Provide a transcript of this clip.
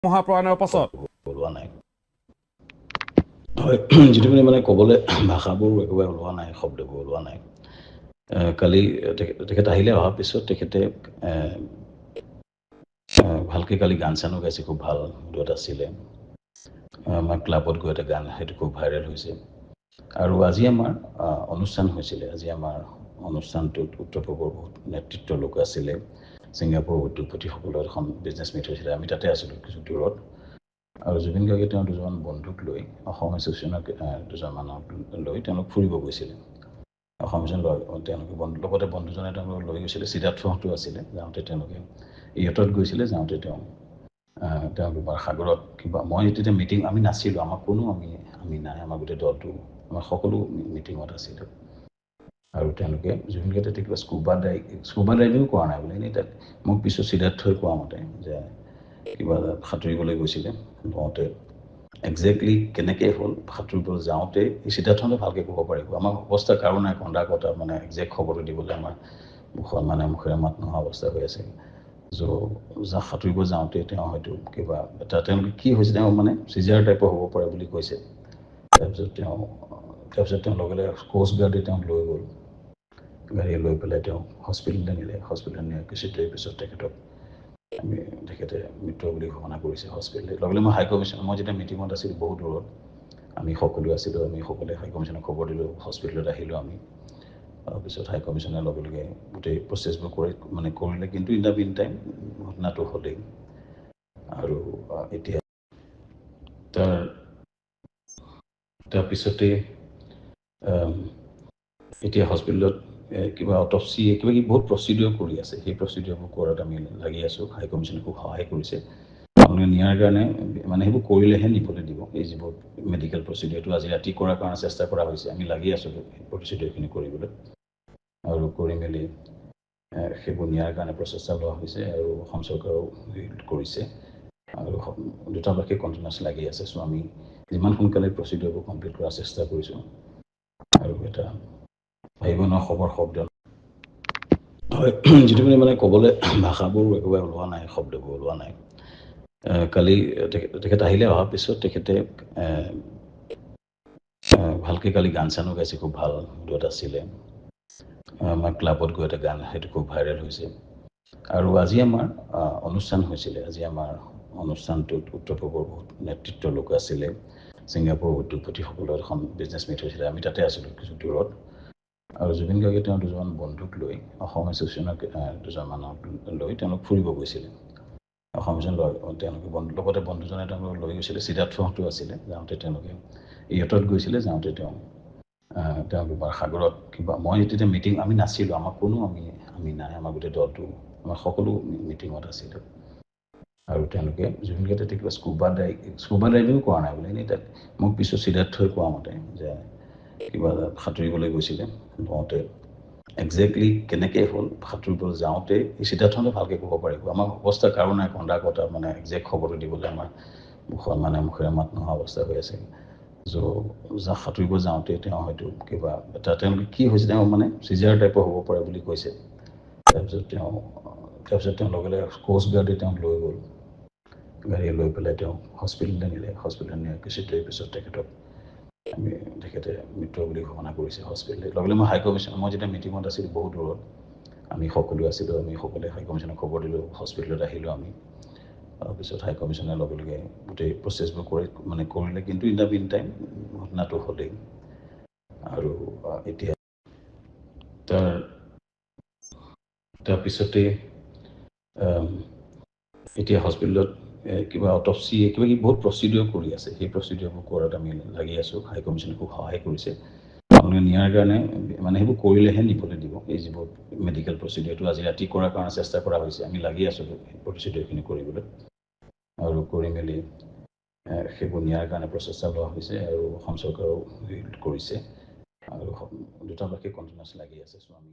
মহাপ্ৰয়াণৰ পাছত ওলোৱা নাই হয় যিটো মানে ক'বলৈ ভাষাবোৰ একেবাৰে ওলোৱা নাই শব্দবোৰ ওলোৱা নাই কালি তেখেত আহিলে অহাৰ পিছত তেখেতে ভালকৈ কালি গান চানো গাইছে খুব ভাল দুটা আছিলে আমাৰ ক্লাবত গৈ এটা গান সেইটো খুব ভাইৰেল হৈছে আৰু আজি আমাৰ অনুষ্ঠান হৈছিলে আজি আমাৰ অনুষ্ঠানটোত উত্তৰ পূৰ্বৰ বহুত নেতৃত্বৰ লোক আছিলে ছিংগাপুৰ উদ্যোগপতিসকলৰ এখন বিজনেছ মিট হৈছিলে আমি তাতে আছিলোঁ কিছু দূৰত আৰু জুবিন গাৰ্গে তেওঁ দুজন বন্ধুক লৈ অসম এছ'চিয়েশ্যনৰ দুজন মানুহক লৈ তেওঁলোক ফুৰিব গৈছিলে অসম তেওঁলোকে লগতে বন্ধুজনে তেওঁলোকক লৈ গৈছিলে চিদাৰ্থহঁতো আছিলে যাওঁতে তেওঁলোকে ইয়টত গৈছিলে যাওঁতে তেওঁলোকৰ সাগৰত কিবা মই তেতিয়া মিটিং আমি নাছিলোঁ আমাক কোনো আমি নাই আমাৰ গোটেই দলটো আমাৰ সকলো মিটিঙত আছিলোঁ আৰু তেওঁলোকে জুবিন গাৰ্গে তেতিয়া কিবা স্কুবা ড্ৰাইভিং কৰা নাই বোলে এনেই তাত মোক পিছত চিদাৰ্থই কোৱা মতে যে কিবা সাঁতুৰিবলৈ গৈছিলে লওঁতে একজেক্টলি কেনেকৈ হ'ল সাঁতুৰিবলৈ যাওঁতে এই চিদাৰ্থনে ভালকৈ ক'ব পাৰিব আমাৰ অৱস্থা কাৰো নাই কন্দা কটা মানে একজেক্ট খবৰটো দিবলৈ আমাৰ মুখেৰে মাত নোহোৱা অৱস্থা হৈ আছে সাঁতুৰিব যাওঁতে তেওঁ হয়তো কিবা এটা তেওঁলোকে কি হৈছে তেওঁ মানে চিজাৰ টাইপৰ হ'ব পাৰে বুলি কৈছে তাৰপিছত তেওঁ লগে লগে কোষ্ট গাৰ্ডে তেওঁক লৈ গ'ল গাড়ীয়ে লৈ পেলাই তেওঁক হস্পিটেললৈ নিলে হস্পিটেলত নিয়াৰ কিছু দেৰি পিছত তেখেতে মৃত বুলি ঘোষণা কৰিছে হস্পিটেলত লগে মই মই যেতিয়া মিটিঙত আছিলোঁ বহুত দূৰত আমি সকলো আছিলোঁ আমি সকলোৱে হাই কমিশ্যনক খবৰ দিলোঁ হস্পিটেলত আহিলোঁ আমি তাৰপিছত হাই কমিশ্যনে লগে লগে গোটেই প্ৰচেছবোৰ কৰিলে কিন্তু ইন দ্য মিন টাইম ঘটনাটো হ'লেই আৰু এতিয়া তাৰপিছতে এতিয়া হস্পিটেলত কিবা অটপচি কিবা কিবি বহুত প্ৰচিডিঅ'ৰ কৰি আছে সেই প্ৰচিডিঅ'বোৰ কৰাত আমি লাগি আছোঁ হাই কমিশ্যনে খুব সহায় কৰিছে আপোনালোকে নিয়াৰ কাৰণে মানে সেইবোৰ কৰিলেহে নিবলৈ দিব এই যিবোৰ মেডিকেল প্ৰচিডিঅ'ৰটো আজি ৰাতি কৰাৰ কাৰণে চেষ্টা কৰা হৈছে আমি লাগি আছোঁ প্ৰচিডিঅ'ৰখিনি কৰিবলৈ আৰু কৰি মেলি সেইবোৰ নিয়াৰ কাৰণে প্ৰচেষ্টা লোৱা হৈছে আৰু অসম চৰকাৰেও কৰিছে আৰু দুটাবাসী কণ্টিনিউছ লাগি আছে চ' আমি যিমান সোনকালে প্ৰচিডিঅ'বোৰ কমপ্লিট কৰাৰ চেষ্টা কৰিছোঁ আৰু এটা ভাবিব নোৱাৰা খবৰ শব্দ হয় যিটো মানে ক'বলৈ ভাষাবোৰ একেবাৰে ওলোৱা নাই শব্দবোৰ ওলোৱা নাই কালি তেখেত আহিলে অহাৰ পিছত তেখেতে ভালকৈ কালি গান চানো গাইছে খুব ভাল দুটা আছিলে আমাৰ ক্লাবত গৈ এটা গান সেইটো খুব ভাইৰেল হৈছে আৰু আজি আমাৰ অনুষ্ঠান হৈছিলে আজি আমাৰ অনুষ্ঠানটোত উত্তৰ পূৰ্বৰ বহুত নেতৃত্বৰ লোক আছিলে ছিংগাপুৰ উদ্যোগপতিসকলৰ এখন বিজনেছ মিট হৈছিলে আমি তাতে আছিলোঁ কিছু দূৰত আৰু জুবিন গাৰ্গে তেওঁ দুজন বন্ধুক লৈ অসম এছ'চিয়েশ্যনৰ দুজন মানুহক লৈ তেওঁলোক ফুৰিব গৈছিলে অসম তেওঁলোকে লগতে বন্ধুজনে তেওঁলোকক লৈ গৈছিলে চিদাৰ্থহঁতো আছিলে যাওঁতে তেওঁলোকে ইয়টত গৈছিলে যাওঁতে তেওঁলোকৰ সাগৰত কিবা মই তেতিয়া মিটিং আমি নাছিলোঁ আমাক কোনো আমি নাই আমাৰ গোটেই দলটো আমাৰ সকলো মিটিঙত আছিলোঁ আৰু তেওঁলোকে জুবিন গাৰ্গে তেতিয়া কিবা স্কুবা ড্ৰাইভিং কৰা নাই বোলে এনেই তাত মোক পিছত চিদাৰ্থই কোৱা মতে যে কিবা সাঁতুৰিবলৈ গৈছিলে লওঁতে একজেক্টলি কেনেকৈ হ'ল সাঁতুৰিবলৈ যাওঁতে এই চিদাৰ্থনে ভালকৈ ক'ব পাৰিব আমাৰ অৱস্থা কাৰো নাই কন্দা কটা মানে একজেক্ট খবৰটো দিবলৈ আমাৰ মুখেৰে মাত নোহোৱা অৱস্থা হৈ আছে সাঁতুৰিব যাওঁতে তেওঁ হয়তো কিবা এটা তেওঁলোকে কি হৈছে তেওঁ মানে চিজাৰ টাইপৰ হ'ব পাৰে বুলি কৈছে তাৰপিছত তেওঁ লগে লগে কোষ্ট গাৰ্ডে তেওঁক লৈ গ'ল গাড়ীয়ে লৈ পেলাই তেওঁক হস্পিটেললৈ নিলে হস্পিটেলত নিয়াৰ কিছু দেৰি পিছত তেখেতে মৃত বুলি ঘোষণা কৰিছে হস্পিটেলত লগে মই হাই কমিশ্যন মই যেতিয়া মিটিঙত আছিলোঁ বহুত দূৰত আমি সকলো আছিলোঁ আমি সকলোৱে হাই কমিশ্যনক খবৰ দিলোঁ হস্পিটেলত আহিলোঁ আমি তাৰপিছত হাই কমিশ্যনে লগে লগে গোটেই প্ৰচেছবোৰ কৰিলে কিন্তু ইন দ্য মিন টাইম ঘটনাটো হ'লেই আৰু এতিয়া তাৰপিছতে এতিয়া হস্পিটেলত কিবা অটপচি কিবা কিবি বহুত প্ৰচিডিঅ'ৰ কৰি আছে সেই প্ৰচিডিঅ'বোৰ কৰাত আমি লাগি আছোঁ হাই কমিশ্যনে খুব সহায় কৰিছে আপোনালোকে নিয়াৰ কাৰণে মানে সেইবোৰ কৰিলেহে নিবলৈ দিব এই যিবোৰ মেডিকেল প্ৰচিডিঅ'ৰটো আজি ৰাতি কৰাৰ কাৰণে চেষ্টা কৰা হৈছে আমি লাগি আছোঁ প্ৰচিডিঅ'ৰখিনি কৰিবলৈ আৰু কৰি মেলি সেইবোৰ নিয়াৰ কাৰণে প্ৰচেষ্টা লোৱা হৈছে আৰু অসম চৰকাৰেও কৰিছে আৰু দুটাবাসী কণ্টিনিউছ লাগি আছে চ' আমি